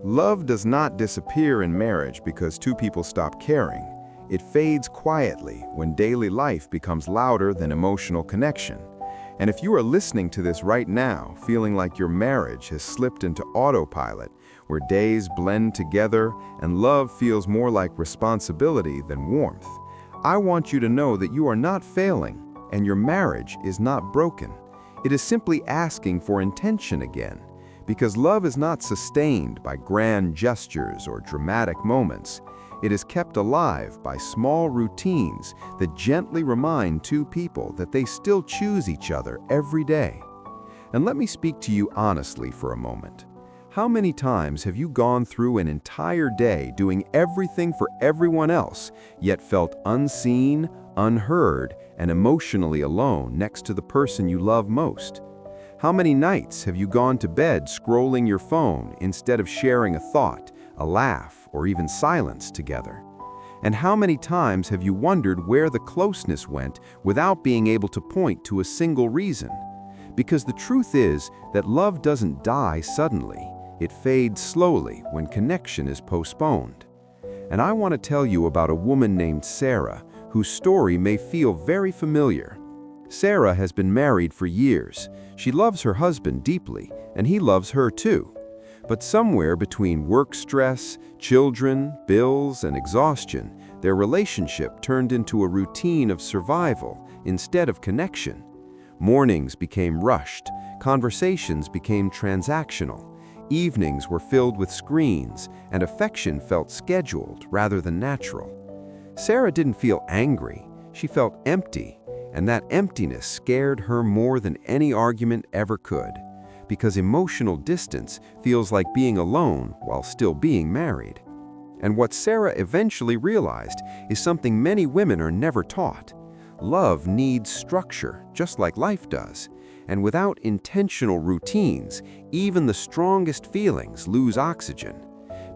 Love does not disappear in marriage because two people stop caring. It fades quietly when daily life becomes louder than emotional connection. And if you are listening to this right now, feeling like your marriage has slipped into autopilot, where days blend together and love feels more like responsibility than warmth, I want you to know that you are not failing and your marriage is not broken. It is simply asking for intention again, because love is not sustained by grand gestures or dramatic moments. It is kept alive by small routines that gently remind two people that they still choose each other every day. And let me speak to you honestly for a moment. How many times have you gone through an entire day doing everything for everyone else, yet felt unseen, unheard, and emotionally alone next to the person you love most? How many nights have you gone to bed scrolling your phone instead of sharing a thought, a laugh, or even silence together? And how many times have you wondered where the closeness went without being able to point to a single reason? Because the truth is that love doesn't die suddenly. It fades slowly when connection is postponed. And I want to tell you about a woman named Sarah, whose story may feel very familiar. Sarah has been married for years. She loves her husband deeply, and he loves her too. But somewhere between work stress, children, bills, and exhaustion, their relationship turned into a routine of survival instead of connection. Mornings became rushed, conversations became transactional, evenings were filled with screens, and affection felt scheduled rather than natural. Sarah didn't feel angry, she felt empty. And that emptiness scared her more than any argument ever could, because emotional distance feels like being alone while still being married. And what Sarah eventually realized is something many women are never taught. Love needs structure, just like life does. And without intentional routines, even the strongest feelings lose oxygen.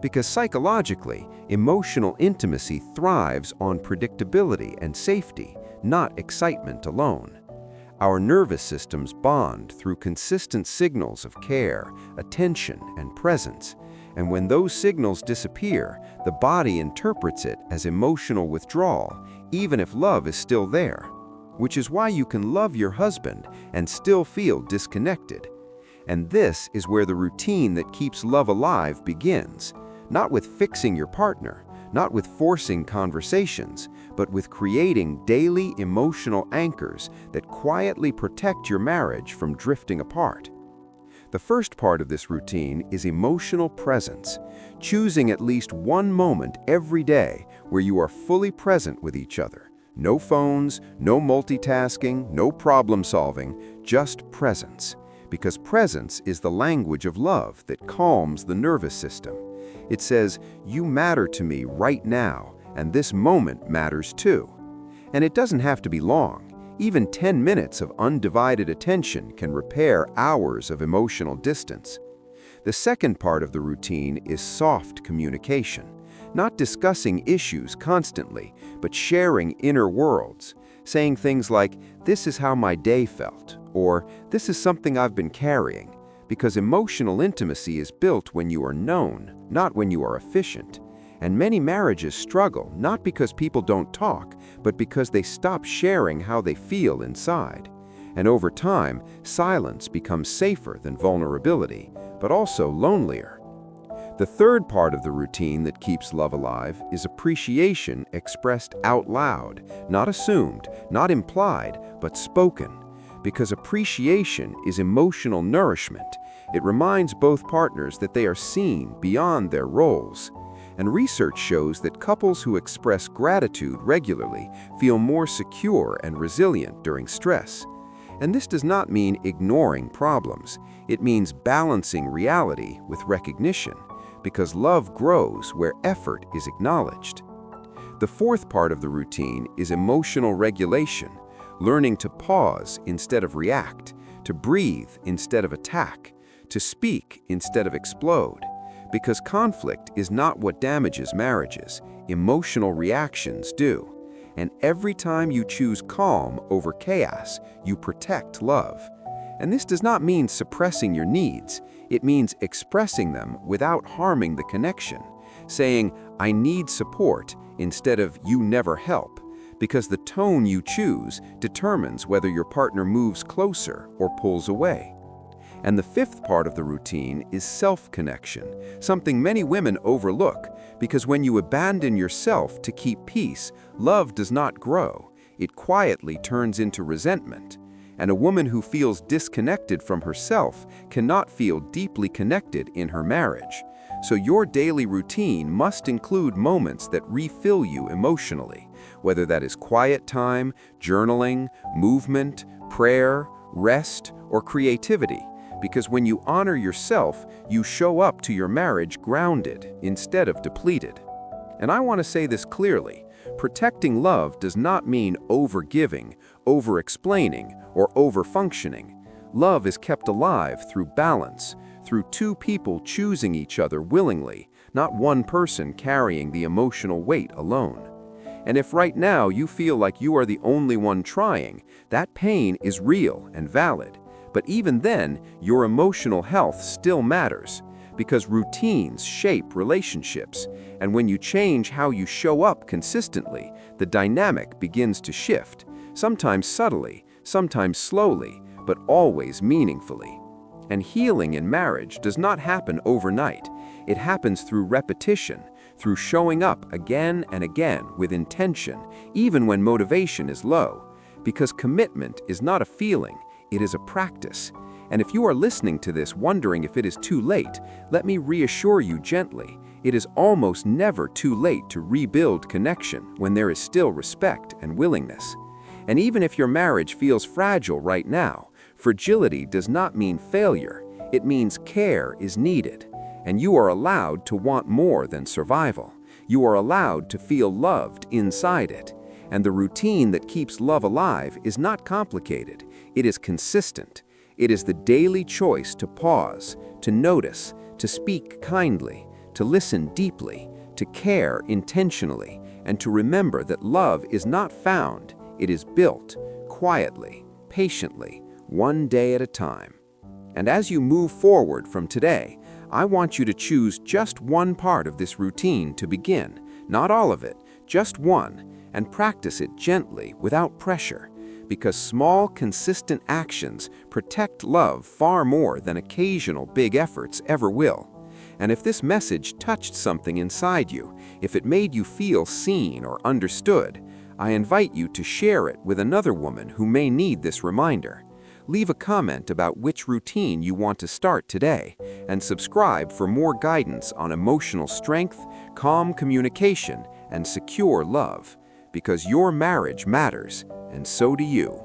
Because psychologically, emotional intimacy thrives on predictability and safety, not excitement alone. Our nervous systems bond through consistent signals of care, attention, and presence. And when those signals disappear, the body interprets it as emotional withdrawal, even if love is still there. Which is why you can love your husband and still feel disconnected. And this is where the routine that keeps love alive begins. Not with fixing your partner, not with forcing conversations, but with creating daily emotional anchors that quietly protect your marriage from drifting apart. The first part of this routine is emotional presence, choosing at least one moment every day where you are fully present with each other. No phones, no multitasking, no problem solving, just presence. Because presence is the language of love that calms the nervous system. It says, "You matter to me right now, and this moment matters too." And it doesn't have to be long. Even 10 minutes of undivided attention can repair hours of emotional distance. The second part of the routine is soft communication. Not discussing issues constantly, but sharing inner worlds. Saying things like, "This is how my day felt," or "This is something I've been carrying." Because emotional intimacy is built when you are known, not when you are efficient. And many marriages struggle not because people don't talk, but because they stop sharing how they feel inside. And over time, silence becomes safer than vulnerability, but also lonelier. The third part of the routine that keeps love alive is appreciation expressed out loud, not assumed, not implied, but spoken. Because appreciation is emotional nourishment. It reminds both partners that they are seen beyond their roles. And research shows that couples who express gratitude regularly feel more secure and resilient during stress. And this does not mean ignoring problems. It means balancing reality with recognition, because love grows where effort is acknowledged. The fourth part of the routine is emotional regulation, learning to pause instead of react, to breathe instead of attack, to speak instead of explode. Because conflict is not what damages marriages, emotional reactions do. And every time you choose calm over chaos, you protect love. And this does not mean suppressing your needs. It means expressing them without harming the connection. Saying, "I need support," instead of "you never help," because the tone you choose determines whether your partner moves closer or pulls away. And the fifth part of the routine is self-connection, something many women overlook, because when you abandon yourself to keep peace, love does not grow. It quietly turns into resentment. And a woman who feels disconnected from herself cannot feel deeply connected in her marriage. So your daily routine must include moments that refill you emotionally, whether that is quiet time, journaling, movement, prayer, rest, or creativity. Because when you honor yourself, you show up to your marriage grounded instead of depleted. And I want to say this clearly. Protecting love does not mean over-giving, over-explaining, or over-functioning. Love is kept alive through balance, through two people choosing each other willingly, not one person carrying the emotional weight alone. And if right now you feel like you are the only one trying, that pain is real and valid. But even then, your emotional health still matters, because routines shape relationships, and when you change how you show up consistently, the dynamic begins to shift, sometimes subtly, sometimes slowly, but always meaningfully. And healing in marriage does not happen overnight. It happens through repetition, through showing up again and again with intention, even when motivation is low, because commitment is not a feeling, it is a practice. And if you are listening to this wondering if it is too late, let me reassure you gently, it is almost never too late to rebuild connection when there is still respect and willingness. And even if your marriage feels fragile right now, fragility does not mean failure. It means care is needed. And you are allowed to want more than survival. You are allowed to feel loved inside it. And the routine that keeps love alive is not complicated. It is consistent. It is the daily choice to pause, to notice, to speak kindly, to listen deeply, to care intentionally, and to remember that love is not found, it is built, quietly, patiently, one day at a time. And as you move forward from today, I want you to choose just one part of this routine to begin, not all of it, just one, and practice it gently without pressure, because small, consistent actions protect love far more than occasional big efforts ever will. And if this message touched something inside you, if it made you feel seen or understood, I invite you to share it with another woman who may need this reminder. Leave a comment about which routine you want to start today, and subscribe for more guidance on emotional strength, calm communication, and secure love. Because your marriage matters, and so do you.